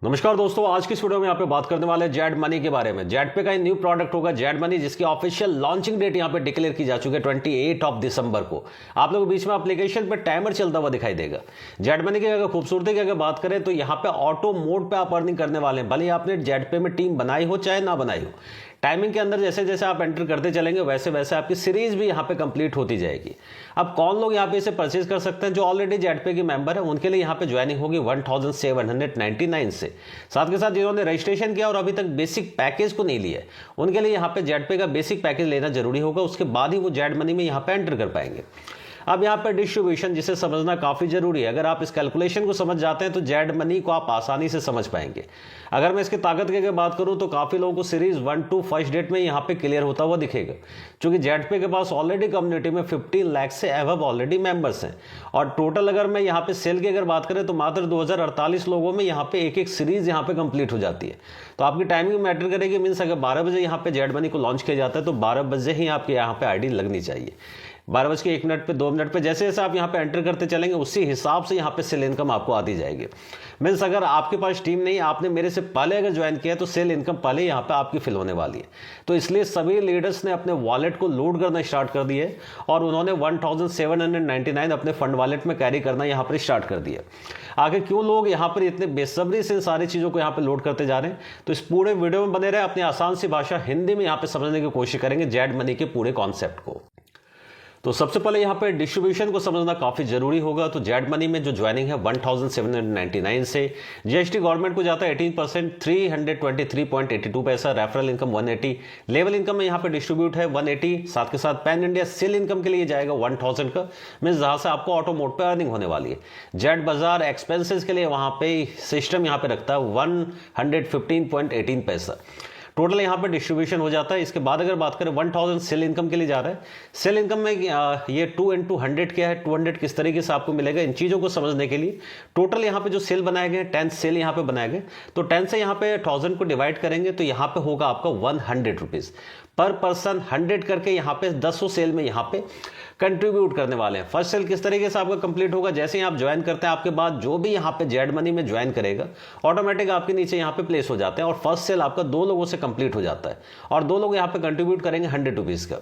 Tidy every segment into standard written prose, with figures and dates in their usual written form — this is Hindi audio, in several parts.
नमस्कार दोस्तों, आज की इस वीडियो में यहाँ पे बात करने वाले जेड मनी के बारे में। जेड पे का न्यू प्रोडक्ट होगा जेड मनी, जिसकी ऑफिशियल लॉन्चिंग डेट यहाँ पे डिक्लेयर की जा चुकी है 28 दिसंबर को। आप लोगों के बीच में एप्लीकेशन पे टाइमर चलता हुआ दिखाई देगा। जेड मनी की अगर खूबसूरती की अगर बात करें तो यहाँ पे ऑटो मोड पे आप अर्निंग करने वाले हैं, भले आपने जेड पे में टीम बनाई हो चाहे ना बनाई हो। टाइमिंग के अंदर जैसे जैसे आप एंटर करते चलेंगे वैसे वैसे आपकी सीरीज भी यहाँ पे कंप्लीट होती जाएगी। अब कौन लोग यहाँ पे इसे परचेज कर सकते हैं? जो ऑलरेडी जेड पे के मेंबर है उनके लिए यहाँ पे ज्वाइनिंग होगी 1799 से। साथ के साथ जिन्होंने रजिस्ट्रेशन किया और अभी तक बेसिक पैकेज को नहीं लिया है उनके लिए यहाँ पे जेड पे का बेसिक पैकेज लेना जरूरी होगा, उसके बाद ही वो जेड मनी में यहाँ पे एंटर कर पाएंगे। अब यहाँ पे डिस्ट्रीब्यूशन जिसे समझना काफी जरूरी है। अगर आप इस कैलकुलेशन को समझ जाते हैं तो जेड मनी को आप आसानी से समझ पाएंगे। अगर मैं इसकी ताकत की बात करूं तो काफी लोगों को सीरीज 1 to फर्स्ट डेट में यहाँ पे क्लियर होता हुआ दिखेगा, क्योंकि जेड पे के पास ऑलरेडी कम्युनिटी में 15 लाख से एवब ऑलरेडी मेंबर्स हैं। और टोटल अगर मैं यहाँ पे सेल की अगर बात करें तो मात्र 2048 लोगों में यहाँ पे एक एक सीरीज यहाँ पे कंप्लीट हो जाती है। तो आपकी टाइमिंग मैटर करेगी। मीन्स अगर 12 बजे यहाँ पे जेड मनी को लॉन्च किया जाता है तो 12 बजे ही आपके यहाँ पे आईडी लगनी चाहिए। 12:01 पे 2 मिनट पे जैसे जैसे आप यहाँ पे एंटर करते चलेंगे उसी हिसाब से यहाँ पे सेल इनकम आपको आती जाएगी। मीन्स अगर आपके पास टीम नहीं, आपने मेरे से पहले अगर ज्वाइन किया तो सेल इनकम पहले यहाँ पे आपकी फिल होने वाली है। तो इसलिए सभी लीडर्स ने अपने वॉलेट को लोड करना स्टार्ट कर दिए और उन्होंने 1799 अपने फंड वॉलेट में कैरी करना यहाँ पर स्टार्ट कर दिया। आगे क्यों लोग यहाँ पर इतने बेसब्री से सारी चीज़ों को यहाँ पे लोड करते जा रहे हैं, तो इस पूरे वीडियो में बने रहे। अपनी आसान सी भाषा हिंदी में यहाँ पे समझने की कोशिश करेंगे जेड मनी के पूरे कॉन्सेप्ट को। तो सबसे पहले यहाँ पे डिस्ट्रीब्यूशन को समझना काफी जरूरी होगा। तो जेड मनी में जो ज्वाइनिंग है 1799 से, जीएसटी गवर्नमेंट को जाता है 18%, 323.82 पैसा, रेफरल इनकम 180, लेवल इनकम में यहाँ पे डिस्ट्रीब्यूट है 180। साथ के साथ पैन इंडिया सेल इनकम के लिए जाएगा 1000 का, मीन जहां से आपको ऑटो मोड पे अर्निंग होने वाली है। जेड बाजार एक्सपेंसेस के लिए वहां पे सिस्टम यहाँ पे रखता है 115.18 पैसा। टोटल यहाँ पे डिस्ट्रीब्यूशन हो जाता है। इसके बाद अगर बात करें 1000 सेल इनकम के लिए जा रहा है। सेल इनकम में ये 2 into 100 क्या है, 200 किस तरीके से आपको मिलेगा, इन चीज़ों को समझने के लिए टोटल यहाँ पे जो सेल बनाए गए 10 सेल यहाँ पे बनाए गए, तो 10 से यहाँ पे 1000 को डिवाइड करेंगे तो यहाँ पे होगा आपका 100 रुपीज़ पर पर्सन। 100 करके यहाँ पे 10 सेल में यहाँ पे कंट्रीब्यूट करने वाले हैं। फर्स्ट सेल किस तरीके से आपका कंप्लीट होगा, जैसे ही आप ज्वाइन करते हैं आपके बाद जो भी यहाँ पे जेड मनी में ज्वाइन करेगा ऑटोमेटिक आपके नीचे यहाँ पे प्लेस हो जाते हैं और फर्स्ट सेल आपका 2 लोगों से कंप्लीट हो जाता है और 2 लोग यहाँ पे कंट्रीब्यूट करेंगे 100 रुपीज़ का।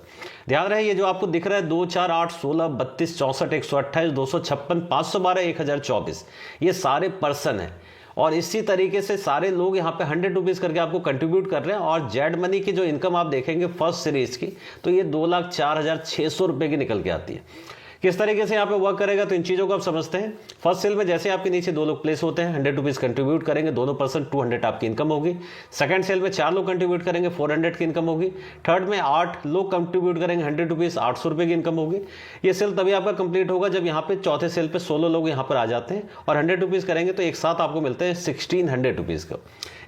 ध्यान रहे ये जो आपको दिख रहा है 2, 4, 8, 16, 32, 64, 128, 256, 512, 1024, ये सारे पर्सन है और इसी तरीके से सारे लोग यहाँ पे 100 रुपीज़ करके आपको कंट्रीब्यूट कर रहे हैं। और जेड मनी की जो इनकम आप देखेंगे फर्स्ट सीरीज की तो ये 2,04,600 रुपये की निकल के आती है। किस तरीके से यहाँ पे वर्क करेगा तो इन चीज़ों को आप समझते हैं। फर्स्ट सेल में जैसे आपके नीचे 2 लोग प्लेस होते हैं 100 रुपीज़ कंट्रीब्यूट करेंगे, दोनों पर्सन 200 आपकी इनकम होगी। सेकंड सेल में 4 लोग कंट्रीब्यूट करेंगे 400 की इनकम होगी। थर्ड में 8 लोग कंट्रीब्यूट करेंगे 100 रुपीज़, 800 रुपये की इनकम होगी। ये सेल तभी आपका कंप्लीट होगा जब यहाँ पे चौथे सेल पे 16 लोग यहाँ पर आ जाते हैं और 100 रुपीज़ करेंगे तो एक साथ आपको मिलते हैं 1600 रुपीज़ का।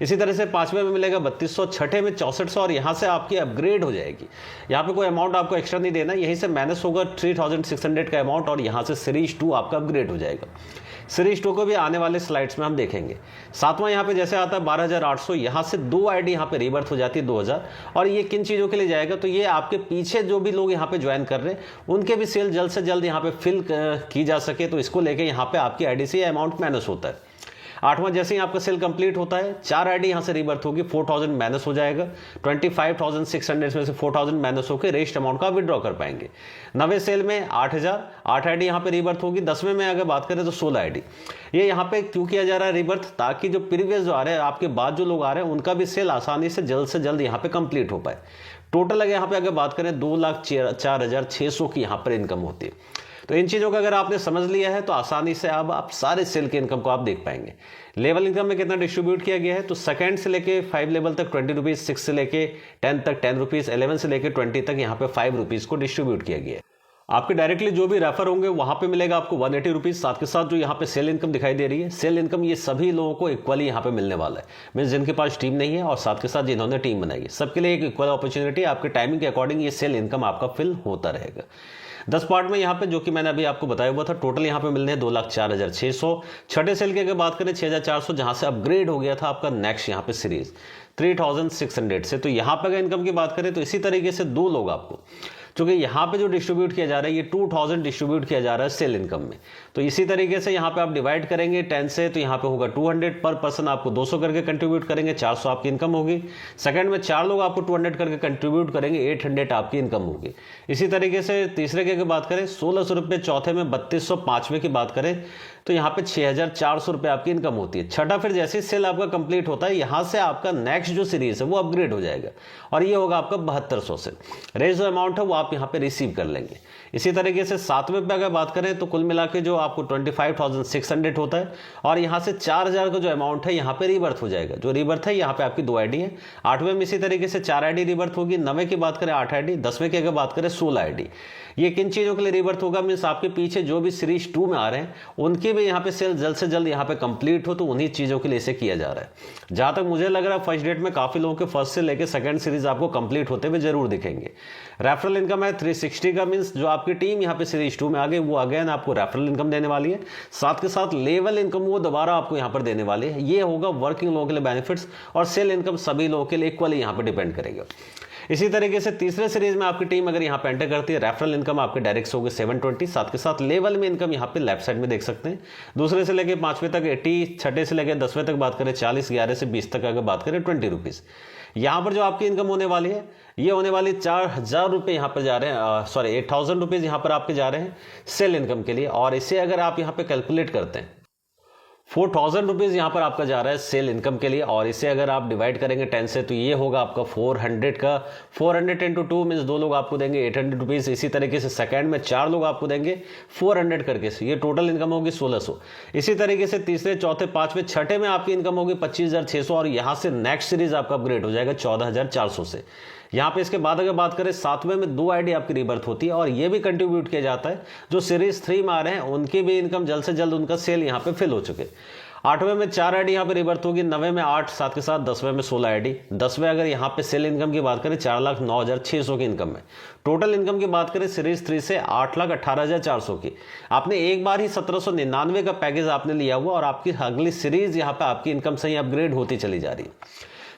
इसी तरह से 5वें में मिलेगा 3200, छठे में 6400 और यहाँ से आपकी अपग्रेड हो जाएगी। यहाँ पे कोई अमाउंट आपको एक्स्ट्रा नहीं देना, यहीं से माइनस होगा 3600 का अमाउंट और यहाँ से सीरीज 2 आपका अपग्रेड हो जाएगा। सीरीज 2 को भी आने वाले स्लाइड्स में हम देखेंगे। 7वां यहाँ पे जैसे आता है 12800, यहाँ से 2 आईडी यहाँ पे रीबर्थ हो जाती है 2000। और ये किन चीज़ों के लिए जाएगा तो ये आपके पीछे जो भी लोग यहाँ पे ज्वाइन कर रहे हैं उनके भी सेल जल्द से जल्द यहाँ पे फिल की जा सके, तो इसको लेके यहाँ पे आपकी आईडी से अमाउंट माइनस होता है। 8वां जैसे ही आपका सेल कंप्लीट होता है 4 आईडी यहाँ से रीबर्थ होगी, 4000 माइनस हो जाएगा। 25,600 में से 4000 माइनस होकर रेस्ट अमाउंट का विड्रॉ कर पाएंगे। 9वें सेल में 8000, 8 आईडी यहाँ पे रीबर्थ होगी। 10वें में अगर बात करें तो 16 आईडी। ये यहाँ पे क्यों किया जा रहा है रीबर्थ, ताकि जो प्रीवियस जो आ रहे हैं आपके बाद जो लोग आ रहे हैं उनका भी सेल आसानी से जल्द यहाँ पे कंप्लीट हो पाए। टोटल अगर यहाँ पे अगर बात करें 2,04,600 की यहाँ पर इनकम होती है। तो इन चीज़ों का अगर आपने समझ लिया है तो आसानी से अब आप सारे सेल के इनकम को आप देख पाएंगे। लेवल इनकम में कितना डिस्ट्रीब्यूट किया गया है तो सेकंड से लेके 5 लेवल तक 20 रुपीज़, 6 से लेके 10 तक 10 रुपीज़, 11 से लेके 20 तक यहाँ पे 5 रुपीज़ को डिस्ट्रीब्यूट किया गया है। आपके डायरेक्टली जो भी रेफर होंगे वहां पे मिलेगा आपको 180 रुपीज़। साथ के साथ जो यहाँ पे सेल इनकम दिखाई दे रही है, सेल इनकम ये सभी लोगों को इक्वली यहाँ पे मिलने वाला है। मीन्स जिनके पास टीम नहीं है और साथ के साथ जिन्होंने टीम बनाई है सबके लिए एक इक्वल अपॉर्चुनिटी, आपके टाइमिंग के अकॉर्डिंग ये सेल इनकम आपका फिल होता रहेगा। 10 पार्ट में यहाँ पे जो कि मैंने अभी आपको बताया हुआ था, टोटल यहाँ पे मिलने हैं 2,04,600। छठे सेल की अगर बात करें 6,400, जहाँ से अपग्रेड हो गया था आपका नेक्स्ट यहाँ पे सीरीज 3,600 से। तो यहाँ पे अगर इनकम की बात करें तो इसी तरीके से 2 लोग आपको क्योंकि यहाँ पे जो डिस्ट्रीब्यूट किया जा रहा है ये 2000 डिस्ट्रीब्यूट किया जा रहा है सेल इनकम में। तो इसी तरीके से यहाँ पे आप डिवाइड करेंगे 10 से, तो यहाँ पे होगा 200 पर पर्सन आपको 200 करके कंट्रीब्यूट करेंगे, 400 आपकी इनकम होगी। सेकंड में 4 लोग आपको 200 करके कंट्रीब्यूट करेंगे, 800 आपकी इनकम होगी। इसी तरीके से तीसरे के बात करें 1600 रुपये, चौथे में 3200, पांचवें की बात करें तो यहाँ पे 6400 रुपये आपकी इनकम होती है। छठा फिर जैसे सेल आपका कंप्लीट होता है यहाँ से आपका नेक्स्ट जो सीरीज है वो अपग्रेड हो जाएगा और ये होगा आपका 7200 से। रेज जो अमाउंट है वो आप यहाँ पे रिसीव कर लेंगे। इसी तरीके से सातवें पे अगर बात करें तो कुल मिला के जो आपको 25,600 होता है और यहाँ से 4000 का जो अमाउंट है यहाँ पे रीबर्थ हो जाएगा। जो रीबर्थ है यहाँ पे आपकी 2 आईडी है। आठवें में इसी तरीके से 4 आईडी रीबर्थ होगी। 9वें की बात करें 8 आईडी। 10वें की अगर बात करें 16 आईडी। ये किन चीजों के लिए रीबर्थ होगा, मीन्स आपके पीछे जो भी सीरीज 2 में आ रहे हैं उनकी भी यहाँ पे सेल जल्द से जल्द यहाँ पे कंप्लीट हो, तो उन्हीं चीजों के लिए इसे किया जा रहा है। जहां तक मुझे लग रहा है फर्स्ट डेट में काफी लोगों के फर्स्ट से लेकर सेकंड सीरीज आपको कंप्लीट होते हुए जरूर दिखेंगे। रेफरल इनकम है 360 का, मीन्स जो आपकी टीम यहाँ पे सीरीज 2 में आ गई वो अगेन आपको रेफरल इनकम देने वाली है। साथ के साथ लेवल इनकम वो दोबारा आपको यहाँ पर देने वाली है। ये होगा वर्किंग लोगों के लिए बेनिफिट्स और सेल इनकम सभी लोगों के लिए इक्वली यहाँ पर डिपेंड करेगा। इसी तरीके से तीसरे सीरीज में आपकी टीम अगर यहाँ पे एंटर करती है, रेफरल इनकम आपके डायरेक्ट होगी 720। साथ के साथ लेवल में इनकम यहाँ पे लेफ्ट साइड में देख सकते हैं। दूसरे से लेकर 5वें तक 80, छठे से लेकर 10वें तक बात करें 40, 11 से 20 तक अगर बात करें 20 रुपीज। यहाँ पर जो आपकी इनकम होने वाली है ये होने वाली 4000 रुपये यहाँ पर जा रहे हैं, सॉरी 8000 रुपीज यहाँ पर आपके जा रहे हैं सेल इनकम के लिए। और इसे अगर आप यहाँ पे कैलकुलेट करते हैं 4000 रुपीज यहाँ पर आपका जा रहा है सेल इनकम के लिए और इसे अगर आप डिवाइड करेंगे 10 से तो ये होगा आपका 400 का। 400 इंटू 2 मीन्स 2 लोग आपको देंगे 800 रुपीज। इसी तरीके से सेकंड में 4 लोग आपको देंगे 400 करके से, ये टोटल इनकम होगी 1600। इसी तरीके से तीसरे, चौथे, पांचवें, छठे में आपकी इनकम होगी 25,600 और यहाँ से नेक्स्ट सीरीज आपका अपग्रेड हो जाएगा 14,400 से। यहाँ पे इसके बाद अगर बात करें 7वें में 2 आईडी आपकी रीबर्थ होती है और ये भी कंट्रीब्यूट किया जाता है जो सीरीज 3 में आ रहे हैं उनकी भी इनकम जल्द से जल्द उनका सेल यहाँ पे फिल हो चुके। 8वें में 4 आईडी यहाँ पे रीबर्थ होगी। 9वें में 8, साथ के साथ 10वें में 16 आईडी। 10वें अगर यहाँ पे सेल इनकम की बात करें 4,09,600 की इनकम है। टोटल इनकम की बात करें सीरीज 3 से 8,18,400 की। आपने एक बार ही 1799 का पैकेज आपने लिया हुआ और आपकी अगली सीरीज यहाँ पे आपकी इनकम सही अपग्रेड होती चली जा रही है।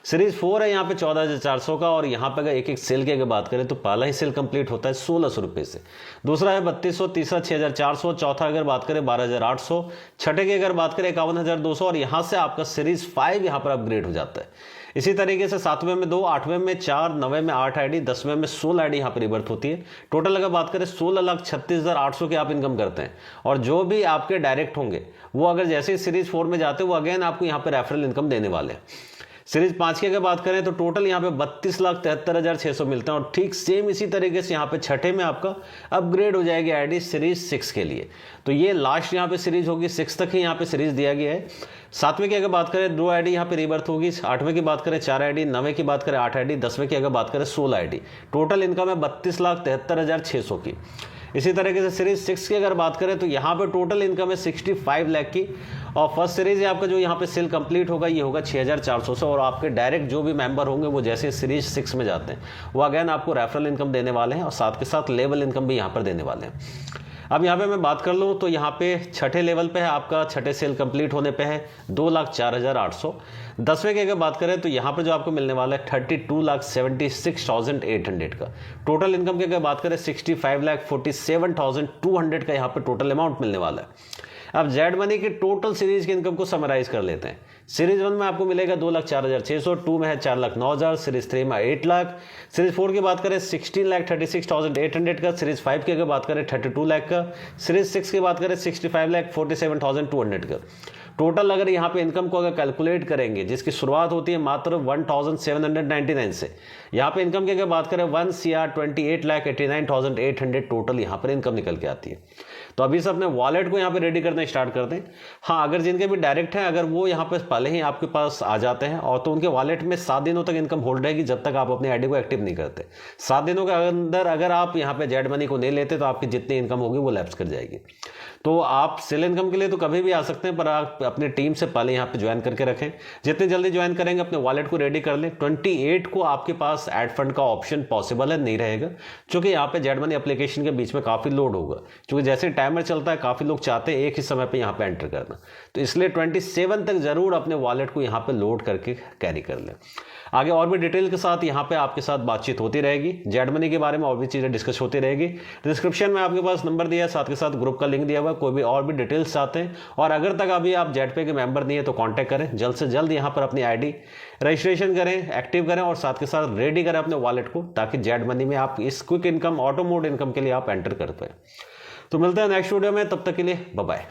सीरीज 4 है यहाँ पे 14,400 का और यहाँ पे अगर एक एक सेल की अगर बात करें तो पहला ही सेल कंप्लीट होता है 1600 रुपये से। दूसरा है 3200, तीसरा 6,400, चौथा अगर बात करें 12,800, छठे की अगर बात करें 51,200 और यहाँ से आपका सीरीज 5 यहाँ पर अपग्रेड हो जाता है। इसी तरीके से 7वें में 2, 8वें में 4, 9वें में 8 आईडी, 10वें में 16 आईडी यहाँ पर रिबर्थ होती है। टोटल अगर बात करें 16,36,800 के आप इनकम करते हैं और जो भी आपके डायरेक्ट होंगे वो अगर जैसे ही सीरीज 4 में जाते हैं वो अगेन आपको यहाँ पर रेफरल इनकम देने वाले हैं। सीरीज 5 की अगर बात करें तो टोटल यहाँ पे 32,73,600 मिलते हैं और ठीक सेम इसी तरीके से यहाँ पे छठे में आपका अपग्रेड हो जाएगी आईडी सीरीज 6 के लिए। तो ये लास्ट यहाँ पे सीरीज होगी, 6 तक ही यहाँ पे सीरीज दिया गया है। 7वें की अगर बात करें 2 आईडी यहाँ पे रिबर्थ होगी। 8वें की बात करें 4 आईडी, 9वें की बात करें 8 आईडी, 10वें की अगर बात करें 16 आईडी। टोटल इनकम है 32,73,600 की। इसी तरीके से सीरीज 6 की अगर बात करें तो यहाँ पे टोटल इनकम है 65 लाख की और फर्स्ट सीरीज आपका जो यहाँ पे सेल कंप्लीट होगा ये होगा 6,400 से और आपके डायरेक्ट जो भी मेंबर होंगे वो जैसे सीरीज 6 में जाते हैं वो अगेन आपको रेफरल इनकम देने वाले हैं और साथ के साथ लेवल इनकम भी यहाँ पर देने वाले हैं। अब यहाँ पे मैं बात कर लूँ तो यहाँ पे छठे लेवल पे है आपका, छठे सेल कंप्लीट होने पे है 2,04,800। 10वें की अगर बात करें तो यहाँ पर जो आपको मिलने वाला है 32,76,800 का। टोटल इनकम की अगर बात करें 65,47,200 का यहाँ पर टोटल अमाउंट मिलने वाला है। अब जेड मनी की टोटल सीरीज की इनकम को समराइज कर लेते हैं। सीरीज 1 में आपको मिलेगा 2,04,600, 2 में है 4,09,000, सीरीज 3 में 8 लाख, सीरीज 4 की बात करें 16,36,800 का, सीरीज 5 की अगर बात करें 32 लाख का, सीरीज 6 की बात करें 65,47,200 का। टोटल अगर यहाँ पे इनकम को अगर कैलकुलेट करेंगे जिसकी शुरुआत होती है मात्र 1,799 से, यहाँ पे इनकम की अगर बात करें 1,28,89,800 टोटल यहाँ पर इनकम निकल के आती है। तो अभी से अपने वॉलेट को यहाँ पे रेडी करना स्टार्ट कर दें। हाँ, अगर जिनके भी डायरेक्ट हैं अगर वो यहाँ पे पहले ही आपके पास आ जाते हैं और तो उनके वॉलेट में 7 दिनों तक इनकम होल्ड रहेगी जब तक आप अपनी आईडी को एक्टिव नहीं करते। 7 दिनों के अंदर अगर आप यहाँ पे जेड मनी को नहीं लेते तो आपकी जितनी इनकम होगी वो लैप्स कर जाएगी। तो आप सेल इनकम के लिए तो कभी भी आ सकते हैं पर आप अपनी टीम से पहले यहाँ पे ज्वाइन करके रखें। जितनी जल्दी ज्वाइन करेंगे अपने वॉलेट को रेडी कर लें। 28 को आपके पास ऐड फंड का ऑप्शन पॉसिबल है नहीं रहेगा क्योंकि यहाँ पे जेड मनी एप्लीकेशन के बीच में काफी लोड होगा, क्योंकि जैसे टाइमर चलता है, काफ़ी लोग चाहते हैं एक ही समय पे यहाँ पे एंटर करना, तो इसलिए 27 तक ज़रूर अपने वॉलेट को यहाँ पे लोड करके कैरी कर लें। आगे और भी डिटेल के साथ यहाँ पे आपके साथ बातचीत होती रहेगी, जेड मनी के बारे में और भी चीज़ें डिस्कस होती रहेगी। डिस्क्रिप्शन में आपके पास नंबर दिया है, साथ के साथ ग्रुप का लिंक दिया हुआ है, कोई भी और भी डिटेल्स चाहते हैं और अगर तक अभी आप जेड पे के मेंबर नहीं है तो कॉन्टैक्ट करें, जल्द से जल्द यहाँ पर अपनी आईडी रजिस्ट्रेशन करें, एक्टिव करें और साथ के साथ रेडी करें अपने वॉलेट को, ताकि जेड मनी में आप इस quick income, auto mode income के लिए आप एंटर कर पाए। तो मिलते हैं नेक्स्ट वीडियो में, तब तक के लिए बाय बाय।